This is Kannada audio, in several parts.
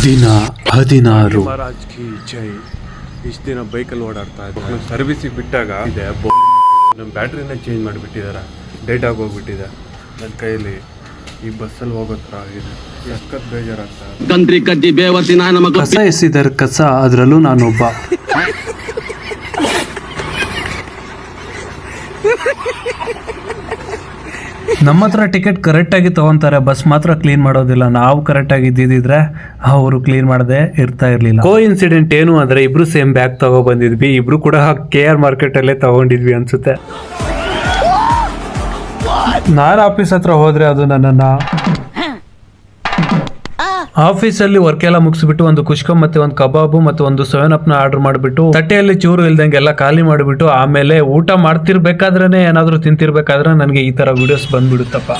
ದಿನ 16 ಮಹಾರಾಜ್ ಕಿ ಜೈ. ಇಷ್ಟು ದಿನ ಬೈಕಲ್ಲಿ ಓಡಾಡ್ತಾ ಇದ್ದೆ. ಸರ್ವಿಸಿಗೆ ಬಿಟ್ಟಾಗ ಇದೆ ನಮ್ಮ ಬ್ಯಾಟ್ರಿನ ಚೇಂಜ್ ಮಾಡಿಬಿಟ್ಟಿದ್ದಾರೆ. ಡೇಟ್ ಆಗೋಗ್ಬಿಟ್ಟಿದೆ. ನನ್ನ ಕೈಯಲ್ಲಿ ಈ ಬಸ್ಸಲ್ಲಿ ಹೋಗೋ ಥರ ಆಗಿದೆ. ಸಖತ್ ಬೇಜಾರಾಗ್ತಾ. ಕಸ ಎಸಿದರ ಕಸ, ಅದರಲ್ಲೂ ನಾನೊಬ್ಬ. ನಮ್ಮ ಹತ್ರ ಟಿಕೆಟ್ ಕರೆಕ್ಟಾಗಿ ತೊಗೊತಾರೆ, ಬಸ್ ಮಾತ್ರ ಕ್ಲೀನ್ ಮಾಡೋದಿಲ್ಲ. ನಾವು ಕರೆಕ್ಟಾಗಿ ಇದ್ದಿದ್ರೆ ಅವರು ಕ್ಲೀನ್ ಮಾಡದೆ ಇರ್ತಾ ಇರಲಿಲ್ಲ. ಕೋ ಇನ್ಸಿಡೆಂಟ್ ಏನು ಅಂದರೆ, ಇಬ್ರು ಸೇಮ್ ಬ್ಯಾಗ್ ತಗೋ ಬಂದಿದ್ವಿ. ಇಬ್ರು ಕೂಡ KR ಮಾರ್ಕೆಟಲ್ಲೇ ತಗೊಂಡಿದ್ವಿ ಅನ್ಸುತ್ತೆ. ನಾನು ಆಫೀಸ್ ಹತ್ರ ಹೋದ್ರೆ ಅದು ನನ್ನನ್ನು ಆಫೀಸಲ್ಲಿ ವರ್ಕ್ ಎಲ್ಲ ಮುಗಿಸ್ಬಿಟ್ಟು ಒಂದು ಕುಷ್ಕ ಮತ್ತೆ ಒಂದು ಕಬಾಬು ಮತ್ತೆ ಒಂದು 7up ಆರ್ಡರ್ ಮಾಡಿಬಿಟ್ಟು ತಟ್ಟೆಯಲ್ಲಿ ಚೂರು ಇಲ್ದಂಗೆ ಎಲ್ಲ ಖಾಲಿ ಮಾಡಿಬಿಟ್ಟು ಆಮೇಲೆ ಊಟ ಮಾಡ್ತಿರ್ಬೇಕಾದ್ರೆ ಏನಾದರೂ ತಿಂತಿರ್ಬೇಕಾದ್ರೆ ನನಗೆ ಈ ತರ ವಿಡಿಯೋಸ್ ಬಂದ್ಬಿಡುತ್ತಪ್ಪ.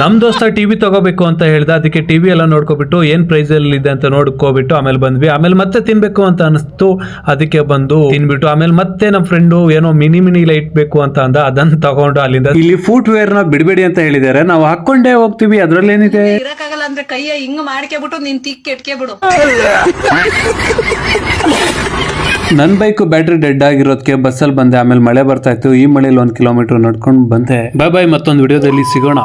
ನಮ್ ದೋಸ್ತ ಟಿವಿ ತಗೋಬೇಕು ಅಂತ ಹೇಳ್ದ. ಅದಕ್ಕೆ ಟಿವಿ ಎಲ್ಲ ನೋಡ್ಕೊಬಿಟ್ಟು ಏನ್ ಪ್ರೈಸ್ ಅಲ್ಲಿ ಇದೆ ಅಂತ ನೋಡ್ಕೋಬಿಟ್ಟು ಆಮೇಲೆ ಬಂದ್ವಿ. ಆಮೇಲೆ ಮತ್ತೆ ತಿನ್ಬೇಕು ಅಂತ ಅನಿಸ್ತು, ಅದಕ್ಕೆ ಬಂದು ತಿನ್ಬಿಟ್ಟು ಆಮೇಲೆ ಮತ್ತೆ ನಮ್ಮ ಫ್ರೆಂಡು ಏನೋ ಮಿನಿ ಲೈಟ್ ಬೇಕು ಅಂತ ಅಂದ, ಅದನ್ನ ತಗೊಂಡು ಅಲ್ಲಿಂದ ಇಲ್ಲಿ ಫುಟ್ ವೇರ್ ನ ಬಿಡಬೇಡಿ ಅಂತ ಹೇಳಿದ್ದಾರೆ. ನಾವು ಹಾಕೊಂಡೇ ಹೋಗ್ತೀವಿ, ಅದ್ರಲ್ಲೇನಿದೆ. ಇರಕ್ಕಾಗಲ್ಲ ಅಂದ್ರೆ ಕೈಯ ಹಿಂಗ್ ಮಾಡ್ಕೆಬಿಟ್ಟು ನಿನ್ ತಿಕ್ ಎಟ್ಕೆ ಬಿಡು. ನನ್ನ ಬೈಕ್ ಬ್ಯಾಟ್ರಿ ಡೆಡ್ ಆಗಿರೋದಕ್ಕೆ ಬಸ್ಸಲ್ಲಿ ಬಂದೆ. ಆಮೇಲೆ ಮಳೆ ಬರ್ತಾ ಇತ್ತು. ಈ ಮಳೆಯಲ್ಲಿ 1 ಕಿಲೋಮೀಟರ್ ನಡ್ಕೊಂಡು ಬಂದೆ. ಬಾಯ್ ಮತ್ತೊಂದು ವಿಡಿಯೋದಲ್ಲಿ ಸಿಗೋಣ.